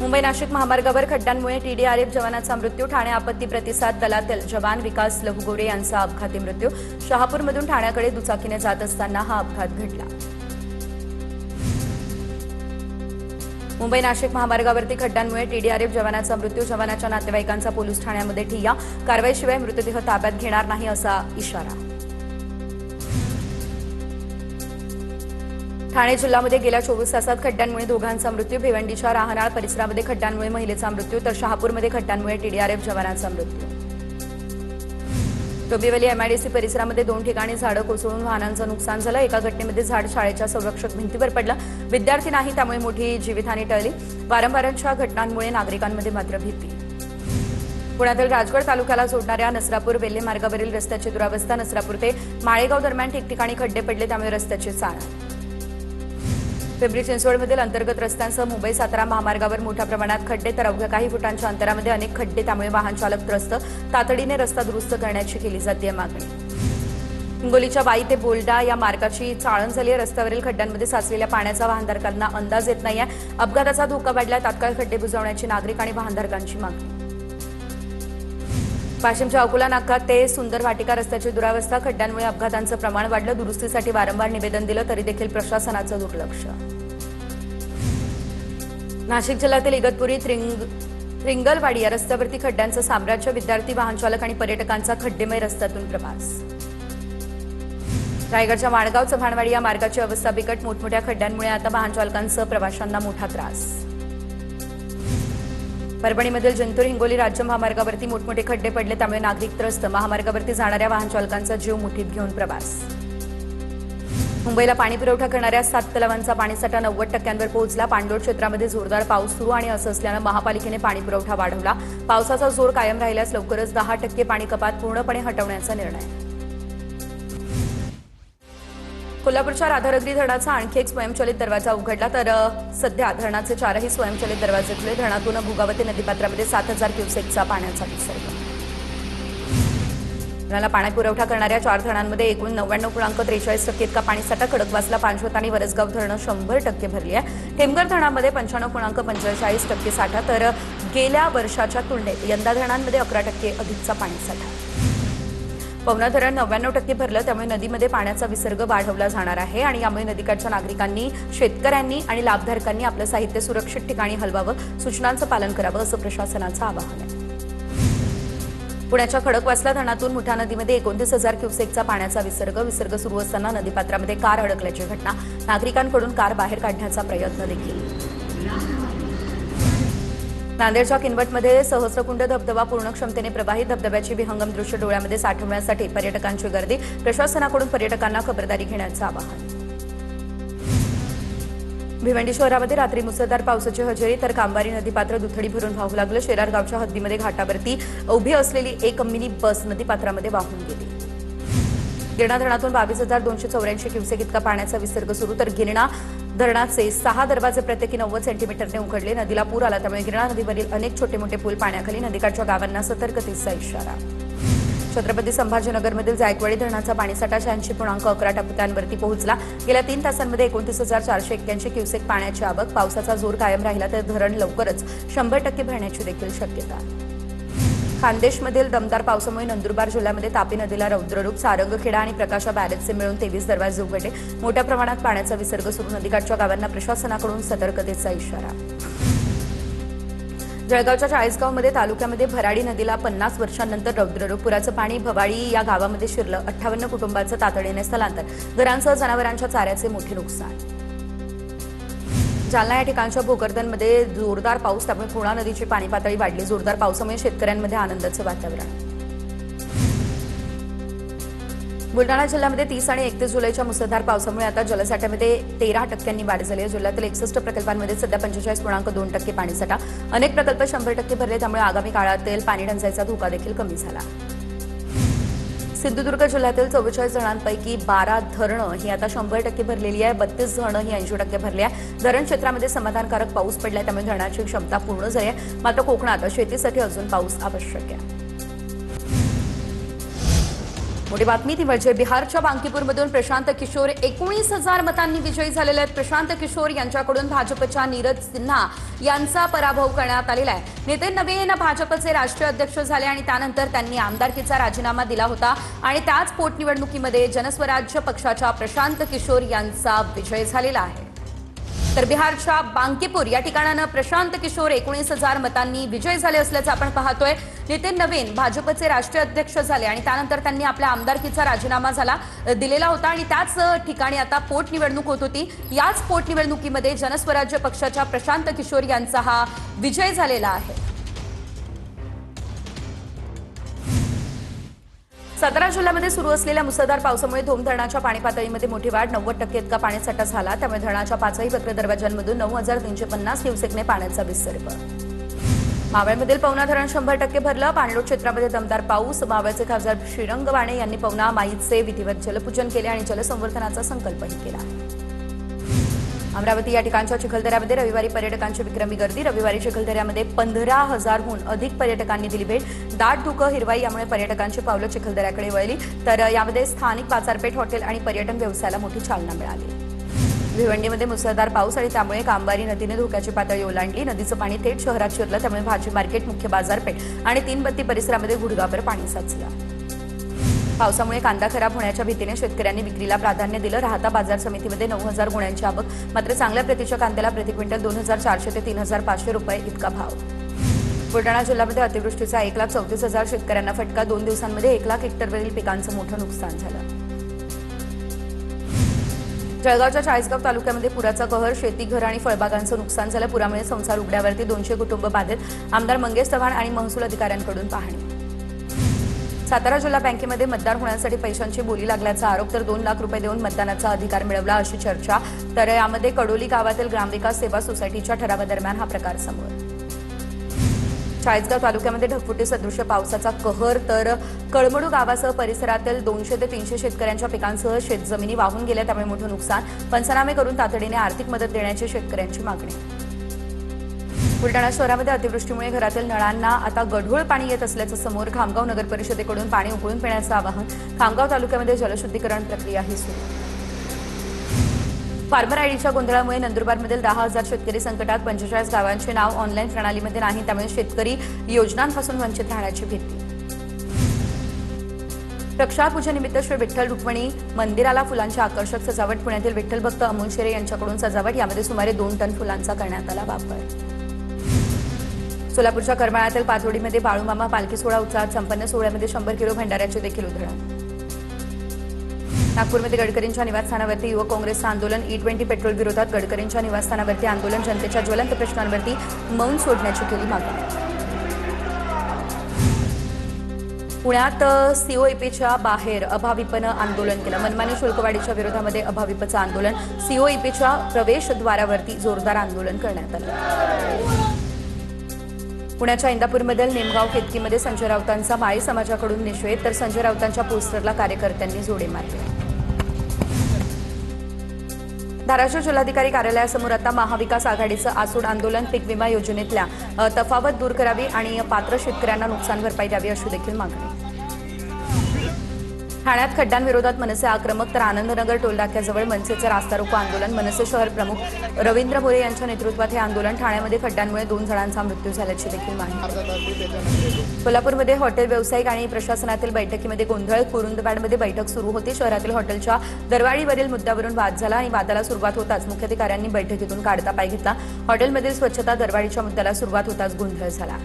मुंबई नाशिक महामार्गावर खड्ड्यांमुळे टीडीआरएफ जवानाचा मृत्यू. ठाणे आपत्ती प्रतिसाद दलातील जवान विकास लहुगोरे यांचा अपघाती मृत्यू. शहापूरमधून ठाण्याकडे दुचाकीने जात असताना हा अपघात घडला. मुंबई नाशिक महामार्गावरती खड्ड्यांमुळे टीडीआरएफ जवानाचा मृत्यू. जवानाच्या नातेवाईकांचा पोलीस ठाण्यामध्ये ठिय्या. कारवाईशिवाय मृतदेह ताब्यात घेणार नाही असा इशारा. ठाणे जिल्ह्यामध्ये गेल्या 24 तासात खड्ड्यांमुळे दोघांचा मृत्यू. भिवंडीच्या राहनाळ परिसरामध्ये खड्ड्यांमुळे महिलेचा मृत्यू तर शहापूरमध्ये खड्ड्यांमुळे टीडीआरएफ जवानाचा मृत्यू. डोंबिवली एमआयडीसी परिसरामध्ये 2 ठिकाणी झाडं कोसळून वाहनांचं नुकसान झालं. एका घटनेमध्ये झाड शाळेच्या संरक्षक भिंतीवर पडलं. विद्यार्थी नाही त्यामुळे मोठी जीवितहानी टळली. वारंवारच्या घटनांमुळे नागरिकांमध्ये मात्र भीती. पुण्यातील राजगड तालुक्याला जोडणाऱ्या नसरापूर वेल्हे मार्गावरील रस्त्याची दुरावस्था. नसरापूर ते माळेगाव दरम्यान ठिकठिकाणी खड्डे पडले त्यामुळे रस्त्याची चाळण. पिंपरी चिंचवडमधील अंतर्गत रस्त्यांसह मुंबई सातारा महामार्गावर मोठ्या प्रमाणात खड्डे तर अवघ्या काही फुटांच्या अंतरामध्ये अनेक खड्डे त्यामुळे वाहन चालक त्रस्त. तातडीने रस्ता दुरुस्त करण्याची केली जाते मागणी. हिंगोलीच्या वाई ते बोल्डा या मार्गाची चाळण झाली आहे. रस्त्यावरील खड्ड्यांमध्ये साचलेल्या पाण्याचा वाहनधारकांना अंदाज येत नाहीये. अपघाताचा धोका वाढला. तात्काळ खड्डे बुजवण्याची नागरिक आणि वाहनधारकांची मागणी. वाशिमच्या अकोला नाका ते सुंदर वाटिका रस्त्याची दुरावस्था. खड्ड्यांमुळे अपघातांचं प्रमाण वाढलं. दुरुस्तीसाठी वारंवार निवेदन दिलं तरी देखील प्रशासनाचं दुर्लक्ष. नाशिक जिल्ह्यातील इगतपुरी त्रिंगलवाडी या रस्त्यावरती खड्ड्यांचं साम्राज्य. विद्यार्थी वाहनचालक आणि पर्यटकांचा खड्डेमय रस्त्यातून प्रवास. रायगडच्या माणगाव चव्हाणवाडी या मार्गाची अवस्था बिकट. मोठमोठ्या खड्ड्यांमुळे आता वाहनचालकांसह प्रवाशांना मोठा त्रास. परभणीमधील जिंतूर हिंगोली राज्य महामार्गावरती मोठमोठे खड्डे पडले त्यामुळे नागरिक त्रस्त. महामार्गावरती जाणाऱ्या वाहनचालकांचा जीव मुठीत घेऊन प्रवास. मुंबईला पाणी पुरवठा करणाऱ्या 7 तलावांचा पाणीसाठा 90% पोहोचला. पाणलोट क्षेत्रामध्ये जोरदार पाऊस सुरू आणि असं असल्यानं महापालिकेने पाणी पुरवठा वाढवला. पावसाचा जोर कायम राहिल्यास लवकरच 10% पाणी कपात पूर्णपणे हटवण्याचा निर्णय. कोल्हापूरच्या राधानगरी धरणाचा आणखी एक स्वयंचलित दरवाजा उघडला तर सध्या धरणाचे 4ही स्वयंचलित दरवाजे खुले. धरणातून भोगावती नदीपात्रामध्ये 7,000 क्युसेकचा पाण्याचा विसर्ग. धरणाला पाणी पुरवठा करणाऱ्या 4 धरणांमध्ये एकूण 99.43% इतका पाणीसाठा. खडकवासला, पाणशोत आणि वरसगाव धरणं 100% भरली आहे. टेमघर धरणामध्ये 95.45% साठा तर गेल्या वर्षाच्या तुलनेत यंदा धरणांमध्ये 11% अधिकचा पाणीसाठा. पवना धरण 99% भरलं त्यामुळे नदीमध्ये पाण्याचा विसर्ग वाढवला जाणार आहे आणि यामुळे नदीकाठच्या नागरिकांनी, शेतकऱ्यांनी आणि लाभधारकांनी आपलं साहित्य सुरक्षित ठिकाणी हलवावं, सूचनांचं पालन करावं असं प्रशासनाचं आवाहन आहे. पुण्याच्या खडकवासला धरणातून मुठा नदीमध्ये 29,000 क्युसेकचा पाण्याचा विसर्ग सुरू असताना नदीपात्रामध्ये कार अडकल्याची घटना. नागरिकांकडून कार बाहेर काढण्याचा प्रयत्न देखील. नांदेडच्या किनवटमध्ये सहस्रकुंड धबधबा पूर्ण क्षमतेने प्रवाहित. धबधब्याची विहंगम दृश्य डोळ्यामध्ये साठवण्यासाठी पर्यटकांची गर्दी. प्रशासनाकडून पर्यटकांना खबरदारी घेण्याचं आवाहन. भिवंडी शहरामध्ये रात्री मुसळधार पावसाची हजेरी तर कामवारी नदीपात्र दुथडी भरून वाहू लागलं. शेरार गावच्या हद्दीमध्ये घाटावरती उभी असलेली एक मिनी बस नदीपात्रामध्ये वाहून गेली. गिरणा धरणातून 22,284 क्युसेक इतका पाण्याचा विसर्ग सुरू तर गिरणा धरणाचे 6 दरवाजे प्रत्येकी 90 सेंटीमीटरने उघडले. नदीला पूर आला त्यामुळे गिरणा नदीवरील अनेक छोटे मोठे पूल पाण्याखाली. नदीकाठच्या गावांना सतर्कतेचा इशारा. छत्रपती संभाजीनगरमधील जायकवाडी धरणाचा पाणीसाठा 86.11 टक्क्यांवरती पोहोचला. गेल्या 3 तासांमध्ये 29,481 क्युसेक पाण्याची आवक. पावसाचा जोर कायम राहिला तर धरण लवकरच 100% भरण्याची देखील शक्यता. खानदेशमधील दमदार पावसामुळे नंदुरबार जिल्ह्यामध्ये तापी नदीला रौद्ररूप. सारंगखेडा आणि प्रकाशा बॅरेजचे मिळून 23 दरवाजे उघडले. मोठ्या प्रमाणात पाण्याचा विसर्ग सुरू. नदीकाठच्या गावांना प्रशासनाकडून सतर्कतेचा इशारा. जळगावच्या चाळीसगावमध्ये तालुक्यामध्ये भराडी नदीला 50 वर्षांनंतर रौद्ररूप. पुराचं पाणी भवाडी या गावामध्ये शिरलं. 58 कुटुंबांचं तातडीने स्थलांतर. घरांसह जनावरांच्या चाऱ्याचे मोठे नुकसान. जालना या ठिकाणच्या भोकरदनमध्ये जोरदार पाऊस त्यामुळे पूर्णा नदीची पाणी पातळी वाढली. जोरदार पावसामुळे शेतकऱ्यांमध्ये आनंदाचं वातावरण. बुलढाणा जिल्ह्यामध्ये 30 आणि 31 जुलैच्या मुसळधार पावसामुळे आता जलसाठ्यामध्ये 13% वाढ झाली आहे. जिल्ह्यातील 61 प्रकल्पांमध्ये सध्या 45.2% पाणीसाठा. अनेक प्रकल्प 100% भरले त्यामुळे आगामी काळातील पाणी टंचाईचा धोका देखील कमी झाला. सिंधुदुर्ग जिल्ह्यातील 44 धरणांपैकी 12 धरणं ही आता 100% भरलेली आहे. 32 धरणं ही 80% भरली आहे. धरण क्षेत्रामध्ये समाधानकारक पाऊस पडलाय त्यामुळे धरणाची क्षमता पूर्ण झाली आहे. मात्र कोकणात शेतीसाठी अजून पाऊस आवश्यक आहे. मोठी बातमी ती म्हणजे बिहारच्या बांकीपूरमधून प्रशांत किशोर 19,000 मतांनी विजयी झालेले आहेत। प्रशांत किशोर यांच्याकडून भाजपच्या नीरज सिन्हा यांचा पराभव करण्यात आलेला आहे। नितीन नवीन भाजपचे राष्ट्रीय अध्यक्ष झाले आणि त्यानंतर त्यांनी आमदारकीचा राजीनामा दिला होता आणि त्याच पोटनिवडणुकीमध्ये जनस्वराज्य पक्षाच्या प्रशांत किशोर यांचा विजय झालेला आहे। तर बिहारच्या बांकीपूर या ठिकाणाने प्रशांत किशोर 19,000 मतांनी विजय झाले असल्याचं आपण पाहतोय। नितीन नवीन भाजपचे राष्ट्रीय अध्यक्ष झाले आणि त्यानंतर त्यांनी आपल्या आमदारकीचा राजीनामा दिलेला होता आणि त्याच ठिकाणी आता पोटनिवडणूक होत होती। याच पोटनिवडणुकीमध्ये जनस्वराज्य पक्षाच्या प्रशांत किशोर यांचा हा विजय झालेला आहे। सातारा जिल्ह्यामध्ये सुरू असलेल्या मुसळधार पावसामुळे धोम धरणाच्या पाणी पातळीमध्ये मोठी वाढ, 90% इतका पाणीसाठा झाला। त्यामुळे धरणाच्या 5ही वक्र दरवाजांमधून 9,350 क्युसेकने पाण्याचा विसर्ग। मावळमधील पवना धरण 100% भरलं। पाणलोट क्षेत्रामध्ये दमदार पाऊस। मावळचे खासदार श्रीरंग वाणे यांनी पवना माईचे विधिवत जलपूजन केले आणि जलसंवर्धनाचा संकल्पही केला। अमरावती या ठिकाणच्या चिखलदऱ्यामध्ये रविवारी पर्यटकांची विक्रमी गर्दी। रविवारी चिखलदऱ्यामध्ये 15,000हून अधिक पर्यटकांनी दिली भेट। दाट धुकं हिरवाई यामुळे पर्यटकांची पावलं चिखलदऱ्याकडे वळली। तर यामध्ये स्थानिक बाजारपेठ, हॉटेल आणि पर्यटन व्यवसायाला मोठी चालना मिळाली। भिवंडीमध्ये मुसळधार पाऊस आणि त्यामुळे कांबारी नदीने धोक्याची पातळी ओलांडली। नदीचं पाणी थेट शहरात शिरलं, त्यामुळे भाजी मार्केट, मुख्य बाजारपेठ आणि तीनबत्ती परिसरामध्ये गुडघाभर पाणी साचलं। पावसामुळे कांदा खराब होण्याच्या भीतीने शेतकऱ्यांनी विक्रीला प्राधान्य दिलं। राहता बाजार समितीमध्ये 9,000 गुण्यांची आवक, मात्र चांगल्या प्रतीच्या कांद्याला प्रति क्विंटल 2,400 ते 3,500 रुपये इतका भाव। बुलढाणा जिल्ह्यामध्ये अतिवृष्टीचा 1,34,000 शेतकऱ्यांना फटका। 2 दिवसांमध्ये 1 लाख हेक्टरवरील पिकांचं मोठं नुकसान झालं। जळगावच्या चाळीसगाव तालुक्यामध्ये पुराचा कहर, शेती, घर आणि फळबागांचं नुकसान झालं। पुरामुळे संसार उघड्यावरती 200 कुटुंब बाधित। आमदार मंगेश चव्हाण आणि महसूल अधिकाऱ्यांकडून पाहणी। सातारा जिल्हा बँकेमध्ये मतदार होण्यासाठी पैशांची बोली लागल्याचा आरोप, तर 2 लाख रुपये देऊन मतदानाचा अधिकार मिळवला अशी चर्चा। तर यामध्ये कडोली गावातील ग्रामविकास सेवा सोसायटीच्या ठरावादरम्यान हा प्रकार समोर। चाळीसगाव तालुक्यामध्ये ढगफुटी सदृश्य पावसाचा कहर, तर कळमडू गावासह परिसरातील 200 ते 300 शेतकऱ्यांच्या पिकांसह शेतजमिनी वाहून गेल्या, त्यामुळे मोठं नुकसान। पंचनामे करून तातडीने आर्थिक मदत देण्याची शेतकऱ्यांची मागणी। बुलढाणा शहरामध्ये अतिवृष्टीमुळे घरातील नळांना आता गढूळ पाणी येत असल्याचं समोर। खामगाव नगर परिषदेकडून पाणी उकळून पिण्याचं आवाहन। खामगाव तालुक्यामध्ये जलशुद्धीकरण प्रक्रियाही सुरू। फार्मर आयडीच्या गोंधळामुळे नंदुरबारमधील 10,000 शेतकरी संकटात। 45 गावांचे नाव ऑनलाईन प्रणालीमध्ये नाही, त्यामुळे शेतकरी योजनांपासून वंचित राहण्याची भीती। रक्षापूजेनिमित्त श्री विठ्ठल रुक्मिणी मंदिराला फुलांची आकर्षक सजावट। पुण्यातील विठ्ठल भक्त अमोल शेरे यांच्याकडून सजावट। यामध्ये सुमारे 2 टन फुलांचा करण्यात आला वापर। सोलापूरच्या करमाळ्यातील पाथोडीमध्ये बाळूमामा पालखी सोहळा उत्साहात संपन्न। सोहळ्यामध्ये 100 किलो भंडाऱ्याची देखील उधळण। नागपूरमध्ये गडकरींच्या निवासस्थानावरती युवक काँग्रेसचं आंदोलन। E20 पेट्रोल विरोधात गडकरींच्या निवासस्थानावरती आंदोलन। जनतेच्या ज्वलंत प्रश्नांवरती मौन सोडण्याची केली मागणी। पुण्यात सीओईपीच्या बाहेर अभाविपनं आंदोलन केलं। मनमानी शुल्कवाढीच्या विरोधामध्ये अभाविपचं आंदोलन। सीओईपीच्या प्रवेशद्वारावरती जोरदार आंदोलन करण्यात आलं। पुण्याच्या इंदापूरमधील नेमगाव केतकीमध्ये संजय राऊतांचा माळी समाजाकडून निषेध, तर संजय राऊतांच्या पोस्टरला कार्यकर्त्यांनी जोडे मारले। धाराशिव जिल्हाधिकारी कार्यालयासमोर आता महाविकास आघाडीचं आसूड आंदोलन। पीक विमा योजनेतल्या तफावत दूर करावी आणि पात्र शेतकऱ्यांना नुकसान भरपाई द्यावी अशी देखील मागणी। ठाण्यात खड्ड्यांविरोधात मनसे आक्रमक, तर आनंदनगर टोलनाक्याजवळ मनसेचं रास्ता रोको आंदोलन। मनसे शहर प्रमुख रवींद्र मोरे यांच्या नेतृत्वात हे आंदोलन। ठाण्यामध्ये खड्ड्यांमुळे 2 जणांचा मृत्यू झाल्याची देखील माहिती। कोल्हापूरमध्ये हॉटेल व्यावसायिक आणि प्रशासनातील बैठकीमध्ये गोंधळ। कुरुंदवाडमध्ये बैठक सुरू होती। शहरातील हॉटेलच्या दरवाढीवरील मुद्द्यावरून वाद झाला आणि वादाला सुरुवात होताच मुख्याधिकाऱ्यांनी बैठकीतून काढता पाय घेतला। हॉटेलमधील स्वच्छता दरवाढीच्या मुद्द्याला सुरुवात होताच गोंधळ झाला।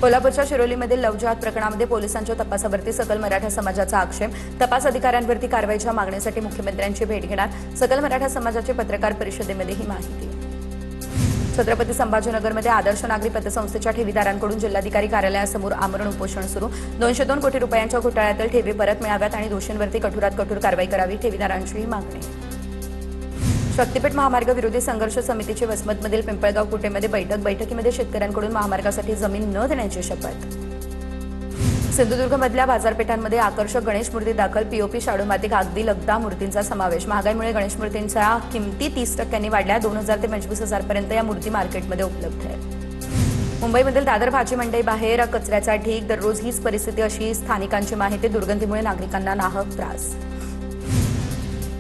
कोल्हापूरच्या शिरोलीमधील लवजहाद प्रकरणामध्ये पोलिसांच्या तपासावरती सकल मराठा समाजाचा आक्षेप। तपास अधिकाऱ्यांवरती कारवाईच्या मागणीसाठी मुख्यमंत्र्यांची भेट घेणार। सकल मराठा समाजाची पत्रकार परिषदेमध्ये ही माहिती। छत्रपती संभाजीनगरमध्ये आदर्श नागरी पतसंस्थेच्या ठेवीदारांकडून जिल्हाधिकारी कार्यालयासमोर आमरण उपोषण सुरू। 202 कोटी रुपयांच्या घोटाळ्यातील ठेवी परत मिळाव्यात आणि दोषींवरती कठोरात कठोर कारवाई करावी, ठेवीदारांची ही मागणी। शक्तीपीठ महामार्ग विरोधी संघर्ष समितीची वसमतमधील पिंपळगाव कुटेमध्ये बैठकीमध्ये शेतकऱ्यांकडून महामार्गासाठी जमीन न देण्याची शपथ। सिंधुदुर्गमधल्या बाजारपेठांमध्ये आकर्षक गणेश मूर्ती दाखल। पीओपी, शाडू माती, कागदी लगदा मूर्तींचा समावेश। महागाईमुळे गणेश मूर्तींच्या किमती 30% वाढल्या। 2,000 ते 25,000 पर्यंत या मूर्ती मार्केटमध्ये उपलब्ध आहेत। मुंबईमधील दादर भाजी मंडई बाहेर कचऱ्याचा ढीग, दररोज हीच परिस्थिती अशी स्थानिकांची माहिती. दुर्गंधीमुळे नागरिकांना नाहक त्रास.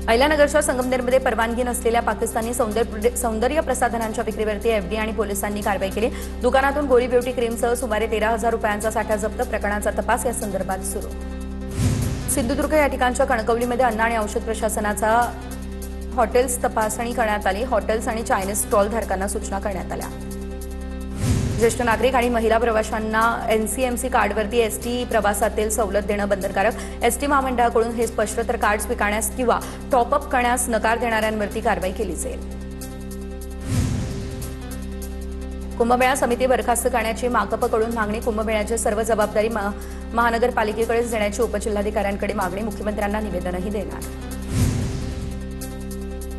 अहिल्यानगरच्या संगमनेरमध्ये परवानगी नसलेल्या पाकिस्तानी सौंदर्य प्रसाधनांच्या विक्रीवरती एफडी आणि पोलिसांनी कारवाई केली. दुकानातून गोरी ब्युटी क्रीमसह सुमारे 13,000 रुपयांचा साठा जप्त. प्रकरणाचा तपास या संदर्भात सुरू. सिंधुदुर्ग या ठिकाणच्या कणकवलीमध्ये अन्न आणि औषध प्रशासनाचा हॉटेल्स तपासणी करण्यात आली. हॉटेल्स आणि चायनीज स्टॉल धारकांना सूचना करण्यात आल्या. ज्येष्ठ नागरिक आणि महिला प्रवाशांना एनसीएमसी कार्डवरती एसटी प्रवासातील सवलत देणं बंधनकारक. एसटी महामंडळाकडून हे स्पष्ट, तर कार्ड स्वीकारण्यास किंवा टॉपअप करण्यास नकार देणाऱ्यांवरती कारवाई केली जाईल. कुंभमेळा समिती बरखास्त करण्याची माकपकडून मागणी. कुंभमेळ्याची सर्व जबाबदारी महानगरपालिकेकडेच देण्याची उपजिल्हाधिकाऱ्यांकडे मागणी. मुख्यमंत्र्यांना निवेदनही देणार.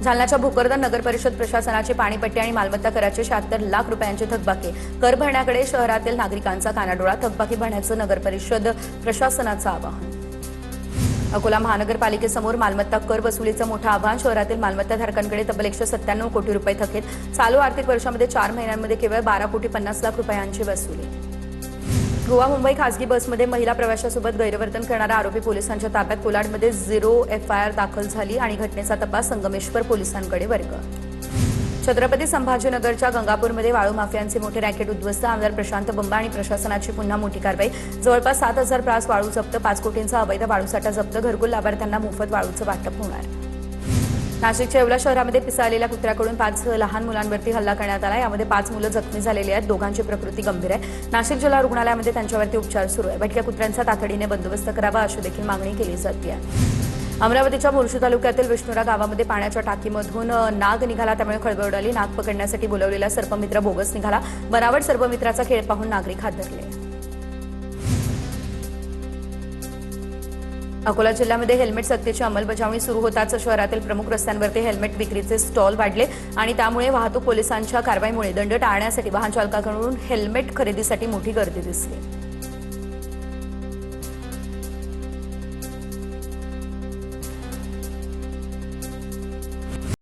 जालन्याच्या भोकरदन नगर परिषद प्रशासनाची पाणीपट्टी आणि मालमत्ता कराचे 76 लाख रुपयांचे थकबाकी. कर भरण्याकडे शहरातील नागरिकांचा कानाडोळा. थकबाकी भरण्याचं नगर परिषद प्रशासनाचं आवाहन. अकोला महानगरपालिकेसमोर मालमत्ता कर वसुलीचं मोठं आव्हान. शहरातील मालमत्ताधारकांकडे तब्बल 197 कोटी रुपये थकीत. चालू आर्थिक वर्षामध्ये 4 महिन्यांमध्ये केवळ 12,50,00,000 रुपयांची वसुली. गोवा मुंबई खासगी बसमध्ये महिला प्रवाशासोबत गैरवर्तन करणारा आरोपी पोलिसांच्या ताब्यात. कोलाडमध्ये 0 FIR दाखल झाली आणि घटनेचा तपास संगमेश्वर पोलिसांकडे वर्ग. छत्रपती संभाजीनगरच्या गंगापूरमध्ये वाळू माफियांचे मोठे रॅकेट उद्ध्वस्त. आमदार प्रशांत बंबा आणि प्रशासनाची पुन्हा मोठी कारवाई. जवळपास 7,000 ब्रास वाळू जप्त. 5 कोटींचा अवैध वाळूसाठा जप्त. घरकुल लाभार्थ्यांना मोफत वाळूचं वाटप होणार. नाशिकच्या येवला शहरामध्ये पिसाळलेल्या कुत्र्याकडून 5 लहान मुलांवरती हल्ला करण्यात आला. यामध्ये 5 मुलं जखमी झालेली आहेत. दोघांची प्रकृती गंभीर आहे. नाशिक जिल्हा रुग्णालयामध्ये त्यांच्यावरती उपचार सुरू आहे. भटक्या कुत्र्यांचा तातडीने बंदोबस्त करावा अशी देखील मागणी केली जाते. अमरावतीच्या मोर्शी तालुक्यातील विष्णुरा गावामध्ये पाण्याच्या टाकीमधून नाग निघाला, त्यामुळे खळबळ उडाली. नाग पकडण्यासाठी बोलवलेला सर्पमित्र बोगस निघाला. बनावट सर्पमित्राचा खेळ पाहून नागरिक हादरले. अकोला जिल्ह्यामध्ये हेल्मेट सक्तीची अंमलबजावणी सुरू होताच शहरातील प्रमुख रस्त्यांवरती हेल्मेट विक्रीचे स्टॉल वाढले आणि त्यामुळे वाहतूक पोलिसांच्या कारवाईमुळे दंड टाळण्यासाठी वाहन चालकांकडून हेल्मेट खरेदीसाठी मोठी गर्दी दिसली.